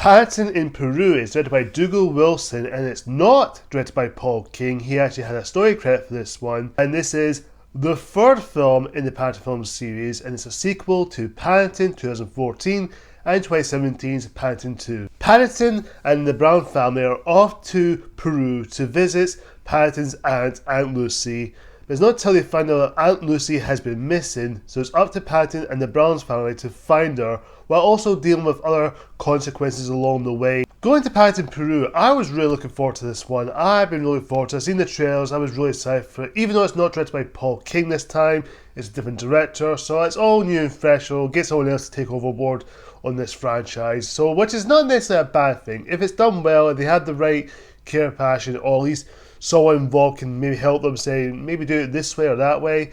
Paddington in Peru is directed by Dougal Wilson, and it's not directed by Paul King. He actually had a story credit for this one, and this is the third film in the Paddington film series, and it's a sequel to Paddington 2014 and 2017's Paddington 2. Paddington and the Brown family are off to Peru to visit Paddington's Aunt Lucy. But it's not until they find out that Aunt Lucy has been missing, so it's up to Paddington and the Browns family to find her, while also dealing with other consequences along the way. Going to Paddington, Peru, I was really looking forward to this one. I've been really looking forward to it. I've seen the trailers, I was really excited for it. Even though it's not directed by Paul King this time, it's a different director, so it's all new and fresh, so get someone else to take overboard on this franchise. So, which is not necessarily a bad thing. If it's done well, if they had the right care and passion, or at least someone involved can maybe help them say, maybe do it this way or that way.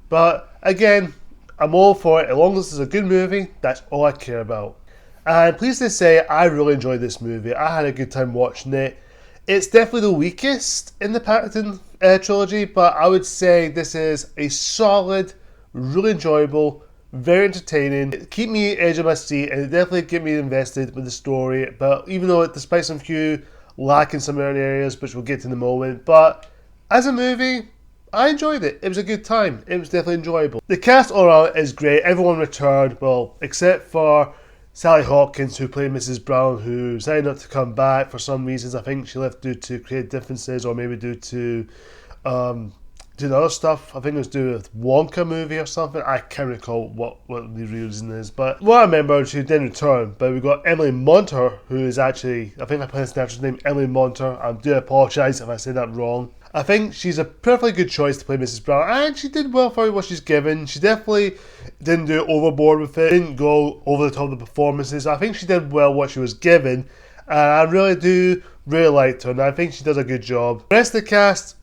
But again, I'm all for it. As long as it's a good movie, that's all I care about. And pleased to say, I really enjoyed this movie. I had a good time watching it. It's definitely the weakest in the Paddington trilogy, but I would say this is a solid, really enjoyable, very entertaining. It keep me edge of my seat, and it definitely get me invested with the story. But even though, despite some few lacking some early areas, which we'll get to in a moment, but as a movie, I enjoyed it. It was a good time. It was definitely enjoyable. The cast all around is great. Everyone returned, well, except for Sally Hawkins, who played Mrs. Brown, who decided not to come back for some reasons. I think she left due to creative differences, or maybe due to doing other stuff. I think it was due with Wonka movie or something. I can't recall what the reason is. But what I remember, she didn't return. But we got Emily Monter, who is actually, I think I pronounced the actress name Emily Monter. I do apologise if I say that wrong. I think she's a perfectly good choice to play Mrs. Brown, and she did well for what she's given. She definitely didn't do it overboard with it, didn't go over the top of the performances. I think she did well what she was given, and I really liked her, and I think she does a good job. The rest of the cast,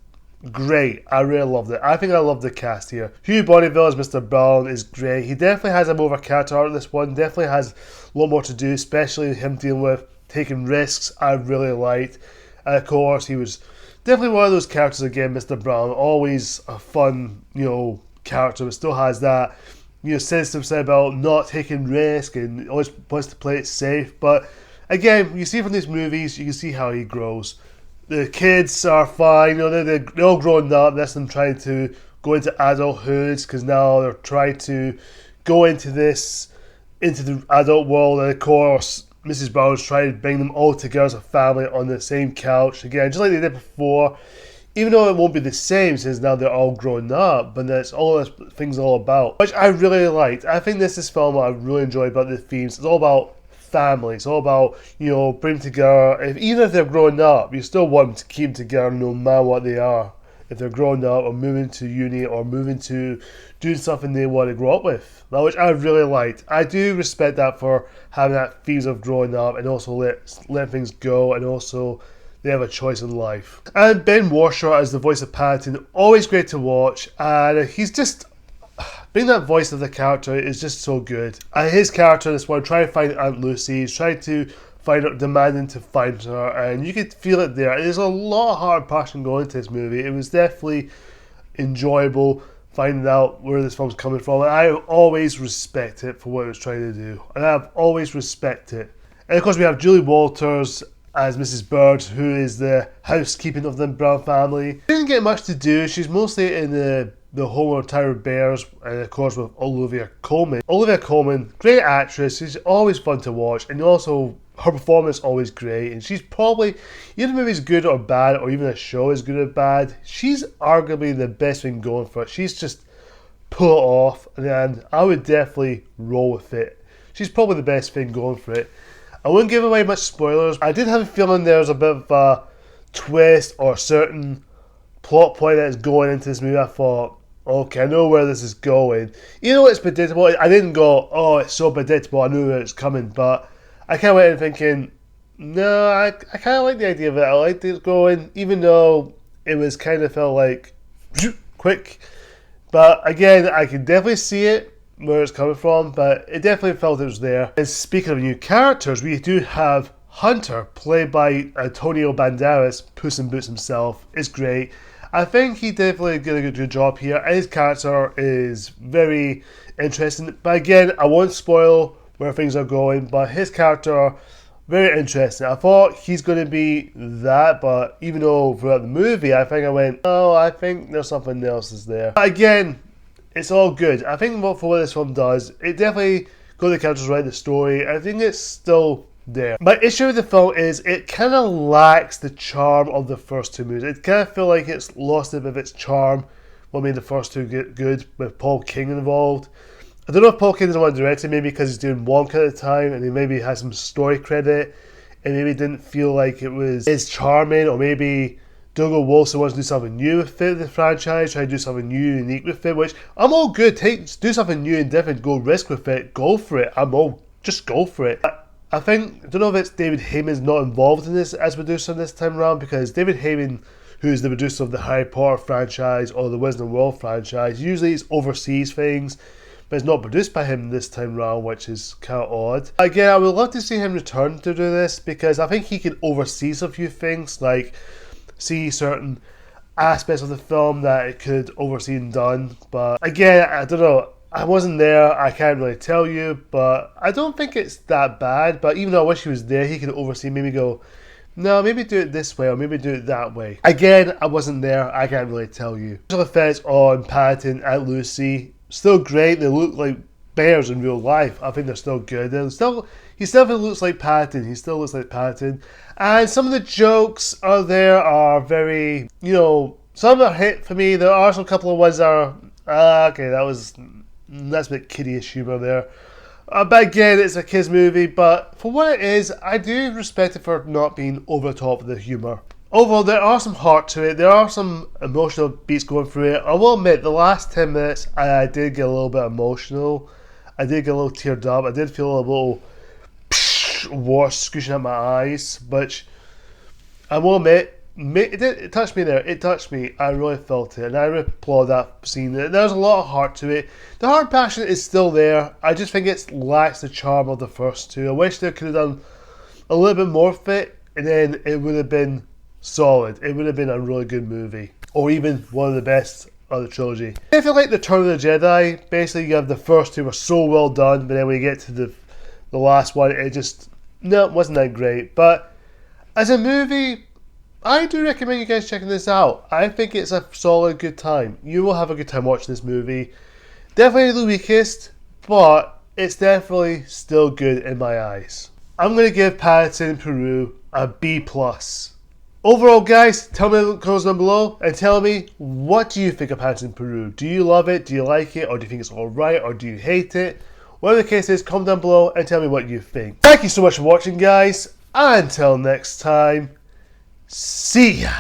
great. I really loved it. I think I love the cast here. Hugh Bonneville as Mr. Brown is great. He definitely has a more of a character arc in this one. Definitely has a lot more to do, especially him dealing with taking risks. I really liked. And of course, he was definitely one of those characters again, Mr. Brown. Always a fun, character, but still has that, sensitive side about not taking risk and always wants to play it safe. But again, you see from these movies, you can see how he grows. The kids are fine, they're all grown up. That's them trying to go into adulthood, because now they're trying to go into the adult world. And of course, Mrs. Brown's trying to bring them all together as a family on the same couch again, just like they did before. Even though it won't be the same since now they're all grown up, but that's all this thing's all about, which I really liked. I think this film I really enjoyed about the themes. It's all about family. It's all about, bringing together. Even if they're growing up, you still want them to keep together no matter what they are. If they're growing up or moving to uni or moving to doing something they want to grow up with, which I really liked. I do respect that for having that themes of growing up and also let things go, and also they have a choice in life. And Ben Whishaw as the voice of Paddington, always great to watch, and he's just being that voice of the character is just so good. And his character in this one, trying to find Aunt Lucy, he's trying to find her, demanding to find her, and you could feel it there. There's a lot of hard passion going into this movie. It was definitely enjoyable finding out where this film's coming from, and I always respect it for what it was trying to do, and I've always respected it. And of course we have Julie Walters as Mrs. Bird, who is the housekeeping of the Brown family. She didn't get much to do. She's mostly in the Home of Tower of Bears, and of course with Olivia Colman. Olivia Colman, great actress. She's always fun to watch, and also her performance is always great. And she's probably, even if the movie's good or bad, or even a show is good or bad, she's arguably the best thing going for it. She's just pull it off, and I would definitely roll with it. She's probably the best thing going for it. I wouldn't give away much spoilers. I did have a feeling there was a bit of a twist or a certain plot point that is going into this movie. I thought, okay, I know where this is going. Even though it's predictable, I didn't go, oh, it's so predictable, I knew where it's coming. But I kind of went in thinking, no, I kind of like the idea of it. I liked it going, even though it was kind of felt like quick. But again, I can definitely see it, where it's coming from, but it definitely felt it was there. And speaking of new characters, we do have Hunter, played by Antonio Banderas, Puss in Boots himself. It's great. I think he definitely did a good job here, and his character is very interesting. But again, I won't spoil where things are going, but his character, Very interesting. I thought he's going to be that, but even though throughout the movie, I think I went, oh, I think there's something else is there. But again, it's all good. I think for what this film does, it definitely got the characters right, the story. I think it's still there. My issue with the film is it kind of lacks the charm of the first two movies. It kind of feel like it's lost a bit of its charm. What made the first two get good with Paul King involved. I don't know if Paul King doesn't want to direct it, maybe because he's doing Wonka at the time and he maybe has some story credit and maybe didn't feel like it was as charming, or maybe Dougal Wilson wants to do something new with it, the franchise, try to do something new and unique with it, which I'm all good. Do something new and different, go risk with it, go for it. Just go for it. I don't know if it's David Heyman's not involved in this as producer this time around, because David Heyman, who's the producer of the Harry Potter franchise or the Wizarding World franchise, usually he oversees things, but it's not produced by him this time round, which is kind of odd. Again, I would love to see him return to do this, because I think he can oversee a few things, like see certain aspects of the film that it could oversee and done. But again, I don't know. I wasn't there, I can't really tell you, but I don't think it's that bad. But even though I wish he was there, he could oversee, maybe go, no, maybe do it this way, or maybe do it that way. Again, I wasn't there, I can't really tell you. Special effects on Paddington and Lucy, still great. They look like bears in real life. I think they're still good. He still looks like Paddington. He still looks like Paddington. And some of the jokes are very, some are hit for me. There are some couple of ones that are, okay, that's a bit kiddie-ish humour there. But again, it's a kids movie, but for what it is, I do respect it for not being over the top of the humour. Overall, there are some heart to it. There are some emotional beats going through it. I will admit, the last 10 minutes, I did get a little bit emotional. I did get a little teared up. I did feel a little water scooshing out my eyes, which I will admit, it touched me there. It touched me. I really felt it, and I applaud that scene. There's a lot of heart to it. The heart and passion is still there. I just think it lacks the charm of the first two. I wish they could have done a little bit more of it, and then it would have been solid. It would have been a really good movie, or even one of the best of the trilogy. If you like the Return of the Jedi, basically you have the first two were so well done, but then when you get to the last one, it wasn't that great. But as a movie, I do recommend you guys checking this out. I think it's a solid, good time. You will have a good time watching this movie. Definitely the weakest, but it's definitely still good in my eyes. I'm going to give Paddington in Peru a B+. Overall, guys, tell me in the comments down below and tell me, what do you think of Paddington in Peru? Do you love it? Do you like it? Or do you think it's alright? Or do you hate it? Whatever the case is, comment down below and tell me what you think. Thank you so much for watching, guys. Until next time, see ya!